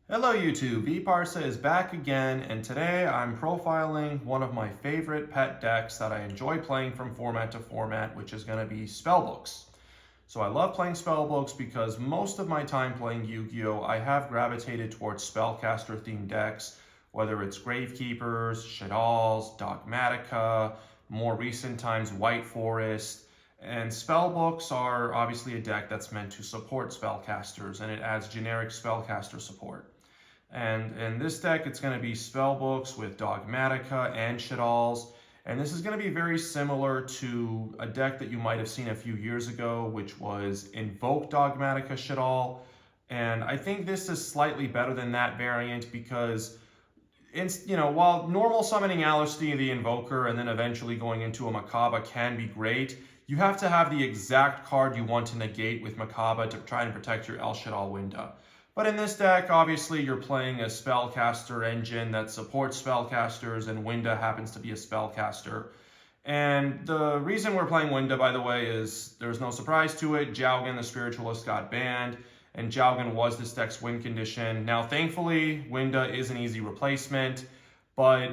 Hello YouTube, vParsa is back again, and today I'm profiling one of my favorite pet decks that I enjoy playing from format to format, which is going to be Spellbooks. So I love playing Spellbooks because most of my time playing Yu-Gi-Oh! I have gravitated towards Spellcaster themed decks, whether it's Gravekeepers, Shaddolls, Dogmatika, more recent times White Forest. And Spellbooks are obviously a deck that's meant to support spellcasters, and it adds generic spellcaster support. And in this deck, it's going to be Spellbooks with Dogmatika and Shaddolls. And this is going to be very similar to a deck that you might have seen a few years ago, which was Invoke Dogmatika Shaddoll. And I think this is slightly better than that variant because, while normal summoning Alistair the Invoker and then eventually going into a Makaba can be great, you have to have the exact card you want to negate with Makaba to try and protect your El Shaddoll window. But in this deck, obviously, you're playing a spellcaster engine that supports spellcasters, and Winda happens to be a spellcaster. And the reason we're playing Winda, by the way, is there's no surprise to it. Jowgen, the Spiritualist, got banned, and Jowgen was this deck's win condition. Now, thankfully, Winda is an easy replacement, but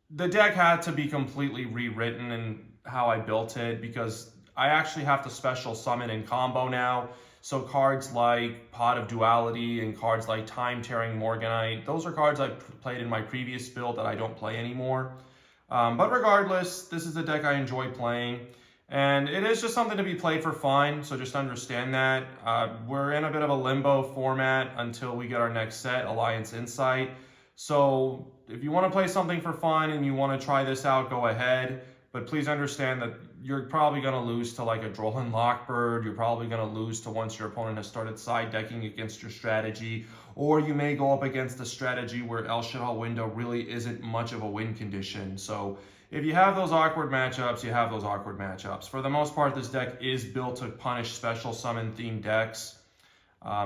the deck had to be completely rewritten in how I built it because I actually have to special summon in combo now. So cards like Pot of Duality and cards like Time Tearing Morganite, those are cards I've played in my previous build that I don't play anymore. But regardless, this is a deck I enjoy playing. And it is just something to be played for fun, so just understand that. We're in a bit of a limbo format until we get our next set, Alliance Insight. So if you want to play something for fun and you want to try this out, go ahead. But please understand that you're probably going to lose to like a Drollin Lockbird. You're probably going to lose to once your opponent has started side decking against your strategy. Or you may go up against a strategy where El Shaddoll window really isn't much of a win condition. So if you have those awkward matchups, you have those awkward matchups. For the most part, this deck is built to punish special summon themed decks.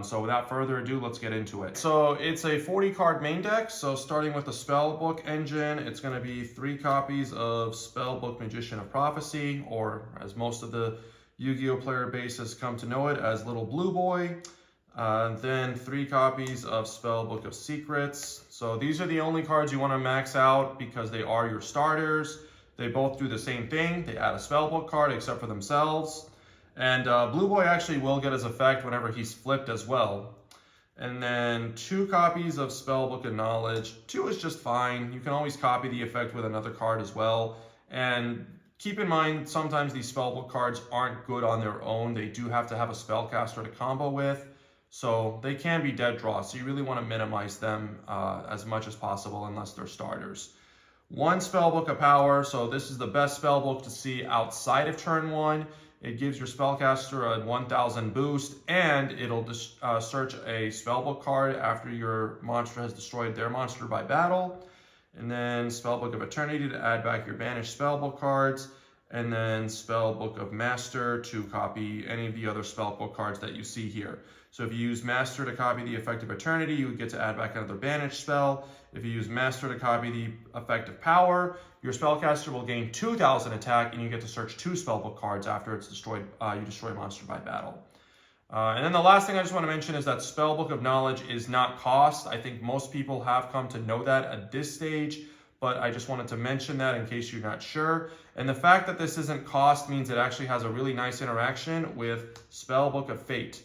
So without further ado, let's get into it. So it's a 40 card main deck. So starting with the Spellbook engine, it's going to be 3 copies of Spellbook Magician of Prophecy, or as most of the Yu-Gi-Oh player base has come to know it as Little Blue Boy. Then 3 copies of Spellbook of Secrets. So these are the only cards you want to max out because they are your starters. They both do the same thing. They add a Spellbook card except for themselves. And Blue Boy actually will get his effect whenever he's flipped as well. And then 2 copies of Spellbook of Knowledge. 2 is just fine. You can always copy the effect with another card as well. And keep in mind, sometimes these Spellbook cards aren't good on their own. They do have to have a spellcaster to combo with. So they can be dead draws. So you really want to minimize them as much as possible unless they're starters. 1 Spellbook of Power. So this is the best Spellbook to see outside of turn 1. It gives your spellcaster a 1000 boost, and it'll search a spellbook card after your monster has destroyed their monster by battle. And then Spellbook of Eternity to add back your banished spellbook cards. And then Spellbook of Master to copy any of the other spellbook cards that you see here. So if you use Master to copy the effect of Eternity, you would get to add back another banished spell. If you use Master to copy the effect of Power, your spellcaster will gain 2000 attack, and you get to search 2 spellbook cards after it's destroyed. You destroy a monster by battle. And then the last thing I just want to mention is that Spellbook of Knowledge is not cost. I think most people have come to know that at this stage, but I just wanted to mention that in case you're not sure. And the fact that this isn't cost means it actually has a really nice interaction with Spellbook of Fate.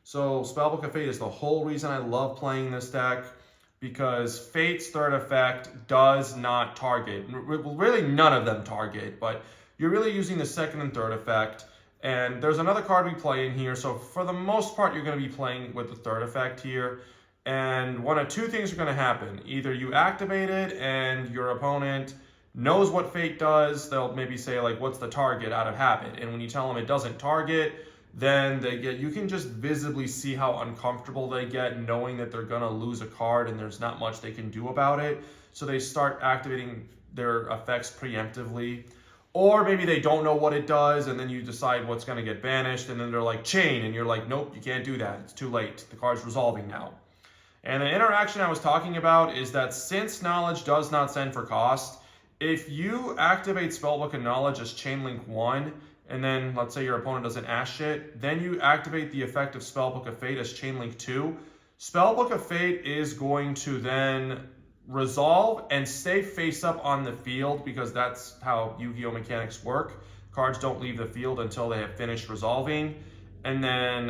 So Spellbook of Fate is the whole reason I love playing this deck, because Fate's third effect does not target. Really none of them target, but you're really using the second and third effect. And there's another card we play in here, so for the most part you're going to be playing with the third effect here. And one of 2 things are going to happen. Either you activate it and your opponent knows what Fate does. They'll maybe say, like, what's the target out of habit? And when you tell them it doesn't target, then you can just visibly see how uncomfortable they get knowing that they're going to lose a card and there's not much they can do about it. So they start activating their effects preemptively. Or maybe they don't know what it does, and then you decide what's going to get banished, and then they're like, chain, and you're like, nope, you can't do that. It's too late. The card's resolving now. And the interaction I was talking about is that since Knowledge does not send for cost, if you activate Spellbook of Knowledge as Chainlink 1, and then let's say your opponent doesn't ash it, then you activate the effect of Spellbook of Fate as Chainlink 2. Spellbook of Fate is going to then resolve and stay face up on the field because that's how Yu-Gi-Oh! Mechanics work. Cards don't leave the field until they have finished resolving. And then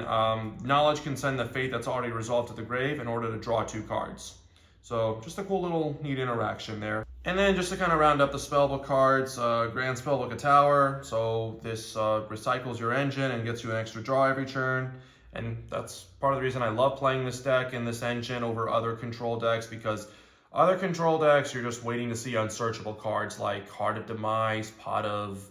Knowledge can send the Fate that's already resolved to the grave in order to draw 2 cards. So just a cool little neat interaction there. And then just to kind of round up the spellbook cards, Grand Spellbook of Tower. So this recycles your engine and gets you an extra draw every turn. And that's part of the reason I love playing this deck and this engine over other control decks, because other control decks, you're just waiting to see unsearchable cards like Heart of Demise, Pot of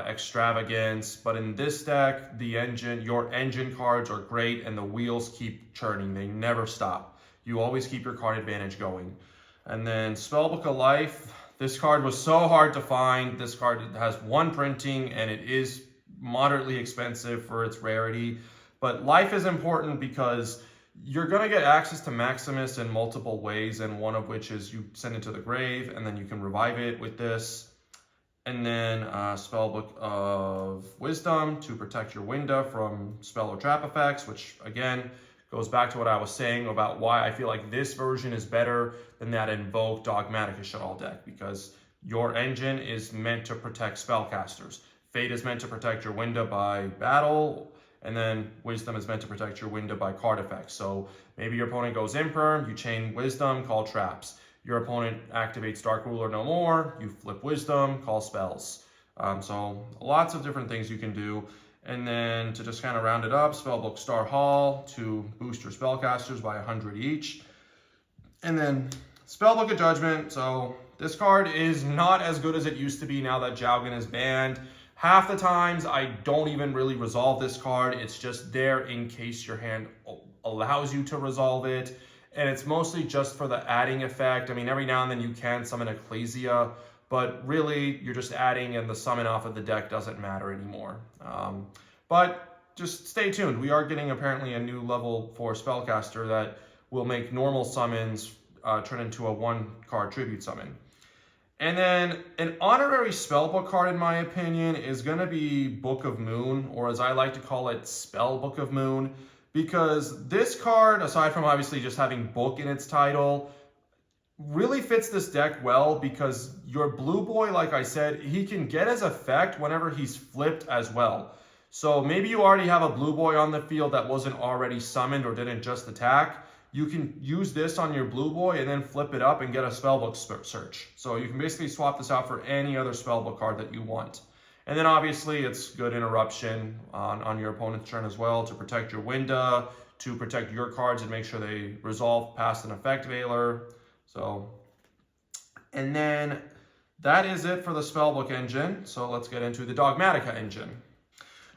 Extravagance. But in this deck, your engine cards are great and the wheels keep churning. They never stop. You always keep your card advantage going. And then Spellbook of Life. This card was so hard to find. This card has 1 printing and it is moderately expensive for its rarity. But Life is important because you're going to get access to Maximus in multiple ways, and one of which is you send it to the grave and then you can revive it with this. And then Spellbook of Wisdom to protect your window from spell or trap effects, which again goes back to what I was saying about why I feel like this version is better than that Invoke Dogmatika Shaddoll deck, because your engine is meant to protect spellcasters. Fate is meant to protect your window by battle, and then Wisdom is meant to protect your window by card effects. So maybe your opponent goes Imperm, you chain Wisdom, call traps. Your opponent activates Dark Ruler no more, you flip Wisdom, call spells. So lots of different things you can do. And then to just kind of round it up, Spellbook Star Hall to boost your spellcasters by 100 each. And then Spellbook of Judgment. So this card is not as good as it used to be now that Jowgen is banned. Half the times I don't even really resolve this card. It's just there in case your hand allows you to resolve it. And it's mostly just for the adding effect. I mean, every now and then you can summon Ecclesia, but really you're just adding and the summon off of the deck doesn't matter anymore. But just stay tuned. We are getting apparently a new level 4 spellcaster that will make normal summons turn into a 1-card tribute summon. And then an honorary spellbook card, in my opinion, is going to be Book of Moon, or as I like to call it, Spellbook of Moon, because this card, aside from obviously just having book in its title, really fits this deck well because your blue boy, like I said, he can get his effect whenever he's flipped as well. So maybe you already have a blue boy on the field that wasn't already summoned or didn't just attack. You can use this on your blue boy and then flip it up and get a spellbook search. So you can basically swap this out for any other spellbook card that you want. And then obviously it's good interruption on your opponent's turn as well to protect your window, to protect your cards and make sure they resolve past an effect veiler. So, and then that is it for the spellbook engine. So let's get into the Dogmatika engine.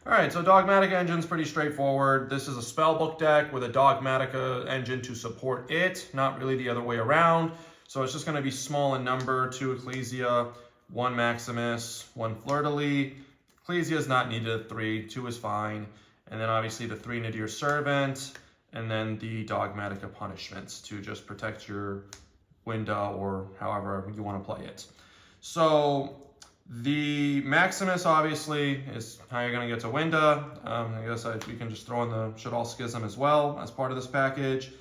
All right, so Dogmatika engine's pretty straightforward. This is a spellbook deck with a Dogmatika engine to support it, not really the other way around. So it's just going to be small in number, 2 Ecclesia, 1 Maximus, 1 Fleur-de-Lis. Ecclesia is not needed, 3, 2 is fine. And then obviously the 3 Nadir Servant, and then the Dogmatika Punishments to just protect your window or however you want to play it. So the Maximus obviously is how you're going to get to window. I guess we can just throw in the Shaddoll Schism as well as part of this package.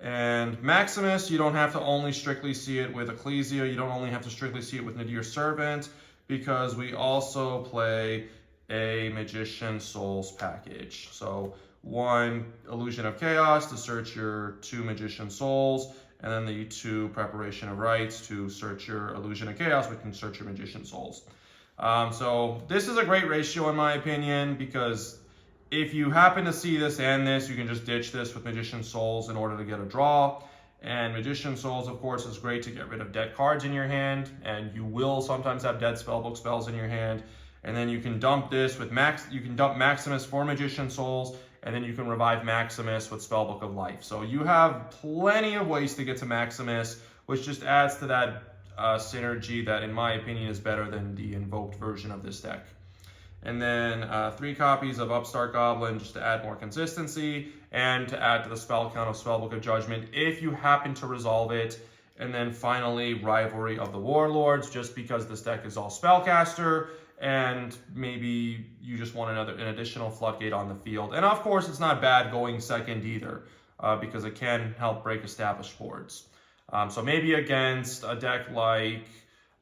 And Maximus, you don't have to only strictly see it with Ecclesia. You don't only have to strictly see it with Nadir Servant, because we also play a Magician Souls package. So 1 Illusion of Chaos to search your 2 Magician Souls, and then the 2 Preparation of Rites to search your Illusion of Chaos, which can search your Magician Souls. So this is a great ratio in my opinion, because if you happen to see this and this, you can just ditch this with Magician Souls in order to get a draw. And Magician Souls, of course, is great to get rid of dead cards in your hand, and you will sometimes have dead spellbook spells in your hand. And then you can dump this with you can dump Maximus for Magician Souls, and then you can revive Maximus with Spellbook of Life. So you have plenty of ways to get to Maximus, which just adds to that synergy that, in my opinion, is better than the invoked version of this deck. And then 3 copies of Upstart Goblin just to add more consistency, and to add to the spell count of Spellbook of Judgment if you happen to resolve it. And then finally, Rivalry of the Warlords, just because this deck is all spellcaster, and maybe you just want an additional floodgate on the field. And of course, it's not bad going second either. because it can help break established boards. So maybe against a deck like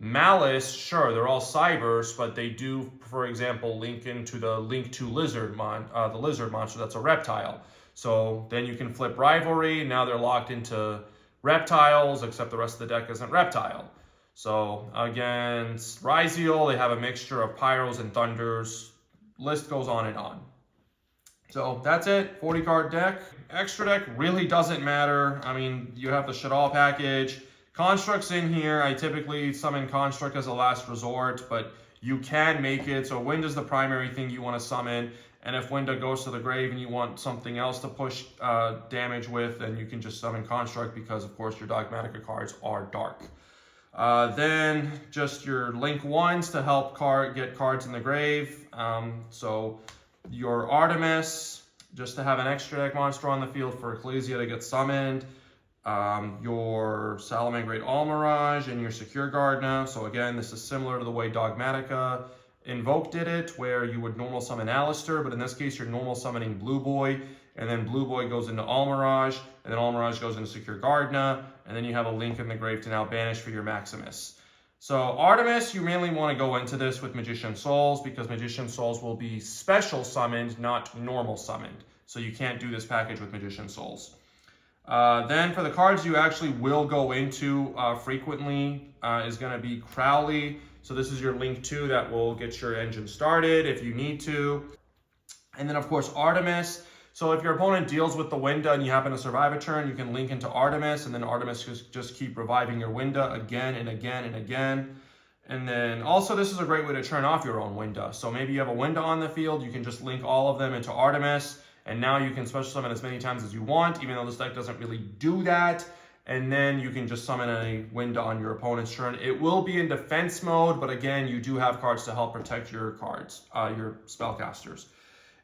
Malice, sure, they're all cybers, but they do, for example, link into the Link to Lizard the lizard monster that's a reptile. So then you can flip Rivalry, now they're locked into reptiles, except the rest of the deck isn't reptile. So against Ryziel, they have a mixture of Pyros and Thunders. List goes on and on. So that's it, 40 card deck. Extra deck really doesn't matter. I mean, you have the Shaddoll package. Construct's in here. I typically summon Construct as a last resort, but you can make it. So Winda's the primary thing you want to summon. And if Winda goes to the grave and you want something else to push damage with, then you can just summon Construct because, of course, your Dogmatika cards are dark. Then just your Link 1s to help get cards in the grave. So your Artemis, just to have an extra deck monster on the field for Ecclesia to get summoned. Your Salamangreat Almirage and your Secure Gardna. So again, this is similar to the way Dogmatika Invoke did it, where you would normal summon Alistair, but in this case, you're normal summoning Blue Boy, and then Blue Boy goes into Almirage, and then Almirage goes into Secure Gardna, and then you have a Link in the grave to now banish for your Maximus. So Artemis, you mainly want to go into this with Magician Souls, because Magician Souls will be special summoned, not normal summoned. So you can't do this package with Magician Souls. Then for the cards you actually will go into frequently is going to be Crowley. So this is your Link 2 that will get your engine started if you need to. And then of course Artemis. So if your opponent deals with the Winda and you happen to survive a turn, you can link into Artemis, and then Artemis just keep reviving your Winda again and again and again. And then also this is a great way to turn off your own Winda. So maybe you have a Winda on the field, you can just link all of them into Artemis. And now you can special summon as many times as you want, even though this deck doesn't really do that. And then you can just summon a Winda on your opponent's turn. It will be in defense mode, but again, you do have cards to help protect your cards, your spellcasters.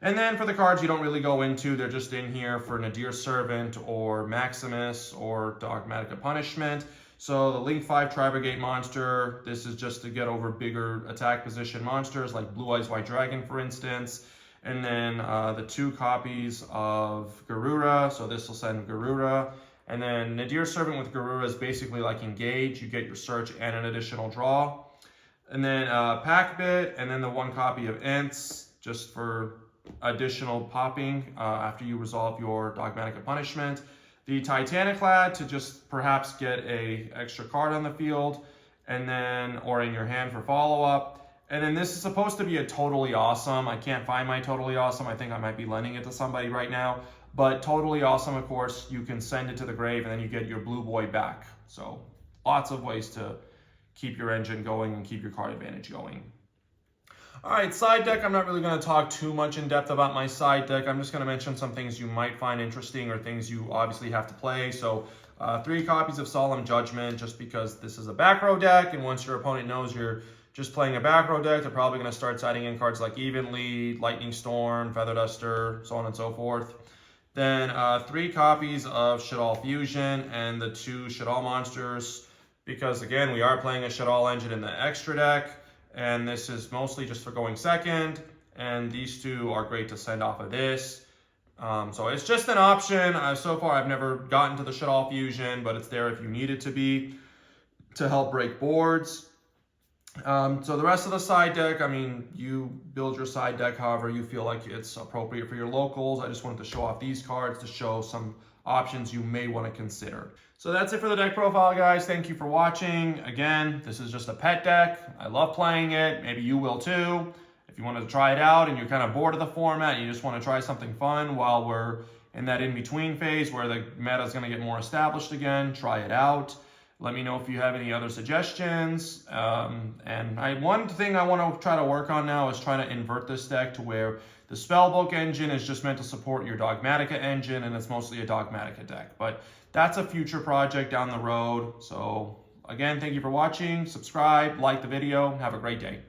And then for the cards you don't really go into, they're just in here for Nadir Servant or Maximus or Dogmatika Punishment. So the Link 5 Tri-Brigade monster, this is just to get over bigger attack position monsters like Blue Eyes White Dragon, for instance. And then the 2 copies of Garura, so this will send Garura. And then Nadir Servant with Garura is basically like Engage, you get your search and an additional draw. And then Packbit, and then the 1 copy of Ents, just for additional popping after you resolve your Dogmatika Punishment. The Titaniclad to just perhaps get a extra card on the field, and then, or in your hand for follow-up. And then this is supposed to be a Totally Awesome. I can't find my Totally Awesome. I think I might be lending it to somebody right now. But Totally Awesome, of course, you can send it to the grave and then you get your Blue Boy back. So lots of ways to keep your engine going and keep your card advantage going. All right, side deck. I'm not really going to talk too much in depth about my side deck. I'm just going to mention some things you might find interesting or things you obviously have to play. So 3 copies of Solemn Judgment, just because this is a back row deck. And once your opponent knows you're just playing a back row deck, they're probably going to start siding in cards like Evenly, Lightning Storm, Feather Duster, so on and so forth. Then 3 copies of Shaddoll Fusion and the 2 Shaddoll monsters, because again, we are playing a Shaddoll engine in the extra deck, and this is mostly just for going second, and these 2 are great to send off of this. So it's just an option. So far, I've never gotten to the Shaddoll Fusion, but it's there if you need it to be to help break boards. So the rest of the side deck, I mean, you build your side deck however you feel like it's appropriate for your locals. I just wanted to show off these cards to show some options you may want to consider. So that's it for the deck profile, guys. Thank you for watching. Again, this is just a pet deck. I love playing it. Maybe you will too. If you wanted to try it out and you're kind of bored of the format and you just want to try something fun while we're in that in-between phase where the meta is going to get more established again, try it out. Let me know if you have any other suggestions. One thing I want to try to work on now is trying to invert this deck to where the Spellbook engine is just meant to support your Dogmatika engine, and it's mostly a Dogmatika deck. But that's a future project down the road. So again, thank you for watching. Subscribe, like the video. Have a great day.